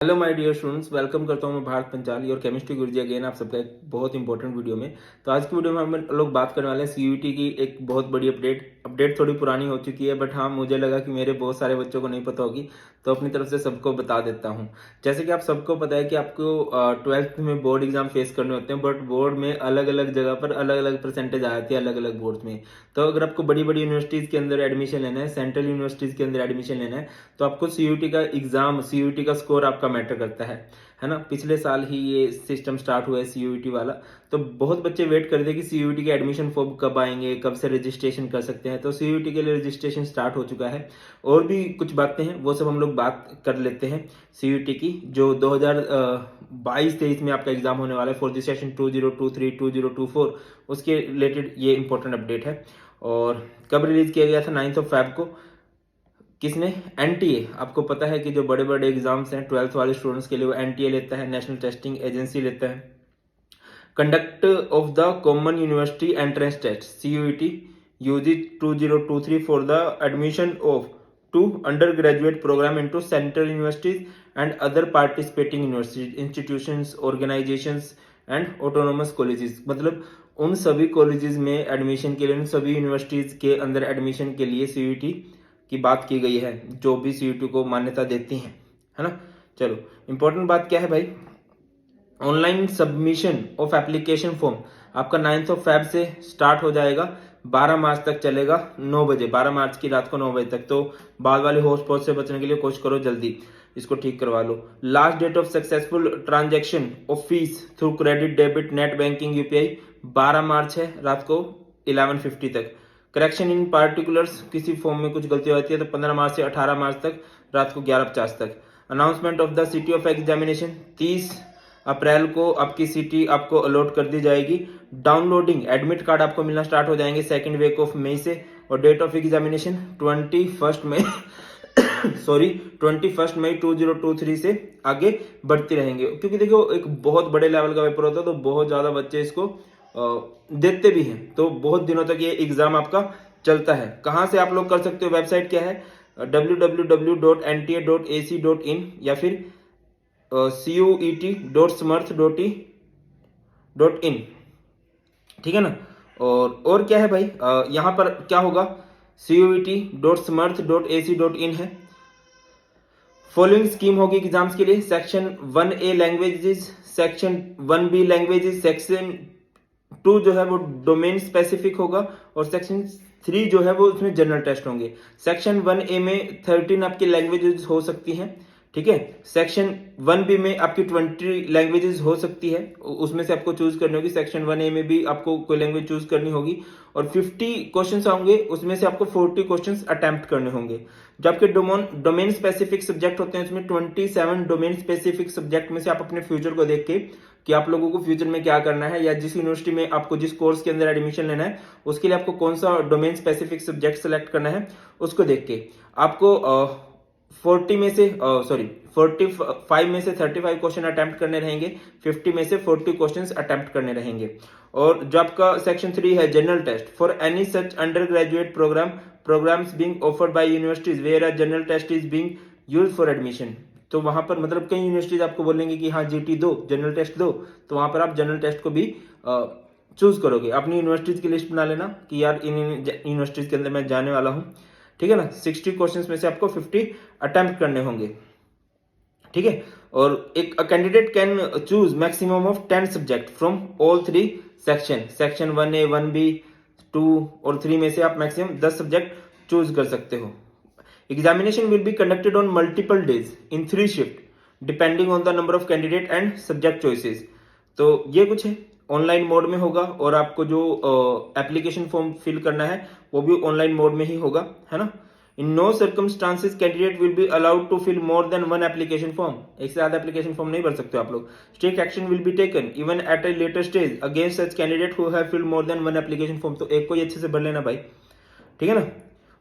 Hello my dear students, welcome करता हूं मैं भारत पंचाल, योर केमिस्ट्री गुरुजी अगेन आप सबका एक बहुत इंपॉर्टेंट वीडियो में। तो आज की वीडियो में हम लोग बात करने वाले हैं सीयूईटी की एक बहुत बड़ी अपडेट थोड़ी पुरानी हो चुकी है, बट हाँ मुझे लगा कि मेरे बहुत सारे बच्चों को नहीं पता होगी, तो अपनी तरफ से सबको बता देता हूँ। जैसे कि आप सबको पता है कि आपको 12th में बोर्ड एग्जाम फेस करने होते हैं, बट बोर्ड में अलग अलग जगह पर अलग अलग परसेंटेज आ जाती है अलग अलग बोर्ड में। तो अगर आपको बड़ी बड़ी यूनिवर्सिटीज के अंदर एडमिशन लेना है, सेंट्रल यूनिवर्सिटीज के अंदर एडमिशन लेना है, तो आपको सीयूईटी का एग्जाम, सीयूईटी का स्कोर आपका मैटर करता है ना। पिछले साल ही ये सिस्टम स्टार्ट हुआ है सीयूईटी वाला। तो बहुत बच्चे वेट कर रहे थे कि सीयूईटी के एडमिशन फॉर्म कब आएंगे, कब से रजिस्ट्रेशन कर सकते हैं। तो सीयूईटी के लिए रजिस्ट्रेशन स्टार्ट हो चुका है। और भी कुछ बातें हैं, वो सब हम लोग बात कर लेते हैं सीयूईटी की, जो 2022-23 में आपका एग्जाम होने वाला है फॉर द सेशन 2023 2024, उसके रिलेटेड ये इंपॉर्टेंट अपडेट है। और कब रिलीज किया गया था? 9 फेब को। किसने? एनटीए। आपको पता है कि जो बड़े बड़े एग्जाम्स हैं 12th वाले स्टूडेंट्स के लिए, वो एनटीए लेता है, नेशनल टेस्टिंग एजेंसी लेता है। Conduct of the common university entrance test CUET UG 2023 for the admission of to under graduate programme into central universities and other participating universities institutions organisations and autonomous colleges. मतलब उन सभी colleges में admission के लिए, उन सभी universities के अंदर एडमिशन के लिए सीयूईटी की बात की गई है, जो भी सीयूईटी को मान्यता देती हैं, है ना। चलो, इंपॉर्टेंट बात क्या है भाई? Online submission of application form आपका 9 फेब से स्टार्ट हो जाएगा, 12 मार्च तक चलेगा 9 बजे, 12 मार्च की रात को 9 बजे तक। तो बाद वाले होस्ट पोस्ट से बचने के लिए कोशिश करो जल्दी इसको ठीक करवा लो। Last date of successful transaction of fees through credit debit net banking UPI 12 March है रात को 11:50 तक। करेक्शन इन पार्टिकुलर्स, किसी फॉर्म में कुछ गलती होती है तो 15 मार्च से 18 मार्च तक रात को 11:50 तक। Announcement of the city of examination 30 अप्रैल को आपकी सिटी आपको अलॉट कर दी जाएगी। डाउनलोडिंग एडमिट कार्ड आपको मिलना स्टार्ट हो जाएंगे सेकेंड वीक ऑफ मई से। और डेट ऑफ एग्जामिनेशन 21 मई 21 मई 2023 से आगे बढ़ती रहेंगे, क्योंकि देखो एक बहुत बड़े लेवल का पेपर होता है, तो बहुत ज्यादा बच्चे इसको देते भी हैं। तो बहुत दिनों तक ये एग्जाम आपका चलता है। कहाँ से आप लोग कर सकते हो? वेबसाइट क्या है? www.nta.ac.in या फिर cuet.smurth.in, ठीक है ना। और क्या है भाई? यहाँ पर क्या होगा? cuet.smurth.ac.in है। फॉलोइंग स्कीम होगी एग्जाम्स के लिए। Section 1A languages, section 1B languages, section 2 जो है वो डोमेन स्पेसिफिक होगा, और सेक्शन 3 जो है वो उसमें जनरल टेस्ट होंगे। सेक्शन 1A में 13 आपकी लैंग्वेजेस हो सकती हैं, ठीक है। सेक्शन 1B में आपकी 20 लैंग्वेजेस हो सकती है, उसमें से आपको चूज करनी होगी। सेक्शन 1A में भी आपको कोई लैंग्वेज चूज करनी होगी, और 50 क्वेश्चंस होंगे, उसमें से आपको 40 क्वेश्चंस अटेम्प्ट करने होंगे। जो आपके डोमेन स्पेसिफिक सब्जेक्ट होते हैं, उसमें 27 डोमेन स्पेसिफिक सब्जेक्ट में से आप अपने फ्यूचर को देख के कि आप लोगों को फ्यूचर में क्या करना है, या जिस यूनिवर्सिटी में आपको जिस कोर्स के अंदर एडमिशन लेना है उसके लिए आपको कौन सा डोमेन स्पेसिफिक सब्जेक्ट सेलेक्ट करना है, उसको देख के आपको 45 में से 35 क्वेश्चन अटेम्प्ट करने रहेंगे, 50 में से 40 क्वेश्चन अटेम्प्ट करने रहेंगे। और जो आपका सेक्शन 3 है general test for any such under graduate programmes being offered by universities where a general test is being used for admission. तो वहां पर मतलब कई यूनिवर्सिटीज आपको बोलेंगे कि हाँ जीटी दो, जनरल टेस्ट दो, तो वहां पर आप जनरल टेस्ट को भी चूज करोगे। अपनी यूनिवर्सिटीज की लिस्ट बना लेना कि यार इन यूनिवर्सिटीज के अंदर मैं जाने वाला हूँ, ठीक है ना। 60 क्वेश्चंस में से आपको 50 अटेम्प्ट करने होंगे, ठीक है। और एक candidate can choose maximum of 10 subject from all 3 section 1A 1B 2 और 3 में से आप मैक्सिमम 10 सब्जेक्ट चूज कर सकते हो। Examination will be conducted on multiple days in 3 shift depending on the number of candidate and subject choices. तो ये कुछ है, ऑनलाइन मोड में होगा, और आपको जो एप्लीकेशन फॉर्म फिल करना है वो भी ऑनलाइन मोड में ही होगा, है ना। In no circumstances candidate will be allowed to fill more than 1 application form. एक से ज्यादा एप्लीकेशन फॉर्म नहीं भर सकते हो आप लोग। Strict action will be taken even at a later stage against such candidate who have filled more than 1 application form. तो एक को ही अच्छे से भर लेना भाई, ठीक है ना।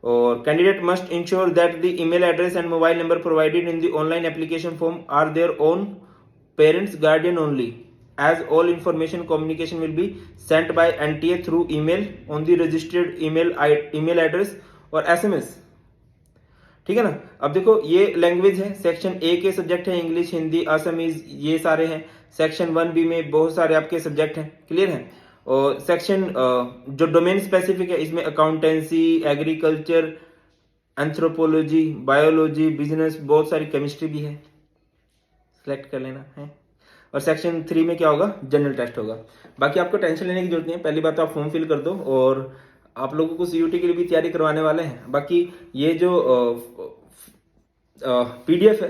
और candidate must ensure that the email address and mobile number provided in the online application form are their own parents guardian only, as all information communication will be sent by NTA through email on the registered email address or SMS, ठीक है ना। अब देखो ये language है, section A के subject है English, Hindi, Assamese, ये सारे हैं। सेक्शन 1B में बहुत सारे आपके सब्जेक्ट हैं, क्लियर है। और सेक्शन जो डोमेन स्पेसिफिक है इसमें accountancy, agriculture, anthropology, biology, business, बहुत सारी केमिस्ट्री भी है, सिलेक्ट कर लेना है। और सेक्शन 3 में क्या होगा, जनरल टेस्ट होगा। बाकी आपको टेंशन लेने की जरूरत नहीं है, पहली बात तो आप फॉर्म फिल कर दो और आप लोगों को सीयूटी के लिए भी तैयारी करवाने वाले हैं। बाकी ये जो पीडीएफ है,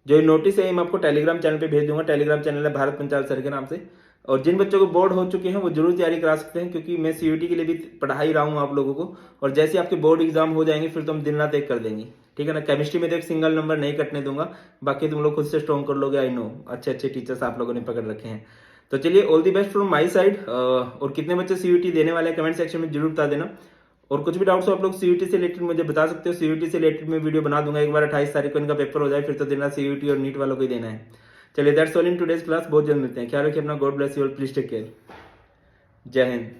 जो नोटिस है, मैं आपको टेलीग्राम चैनल पे भेज दूंगा। टेलीग्राम चैनल है भारत पंचाल सर के नाम से। और जिन बच्चों को बोर्ड हो चुके हैं वो जरूर तैयारी करा सकते हैं, क्योंकि मैं सीयूटी के लिए भी पढ़ा ही रहा हूँ आप लोगों को। और जैसे आपके बोर्ड एग्जाम हो जाएंगे फिर तो हम दिन रात एक कर देंगे, ठीक है ना। केमिस्ट्री में तो एक सिंगल नंबर नहीं कटने दूंगा, बाकी तुम लोग खुद से स्ट्रॉन्ग कर लोगे, आई नो। अच्छे अच्छे टीचर्स आप लोगों ने पकड़ रखे हैं। तो चलिए, all the best from my side. और कितने बच्चे सीयूटी देने वाले हैं कमेंट सेक्शन में जरूर बता देना। और कुछ भी डाउट्स हो आप लोग सीयूटी से रिलेटेड मुझे बता सकते हो। सीयूटी से रिलेटेड मैं वीडियो बना दूंगा एक बार। 28 तारीख को इनका पेपर हो जाए फिर तो देना सीयूटी और नीट वालों को ही देना है। चलिए, that's all in today's class. बहुत जल्द मिलते हैं, ख्याल रखिए अपना। God bless you all, please take care. जय हिंद।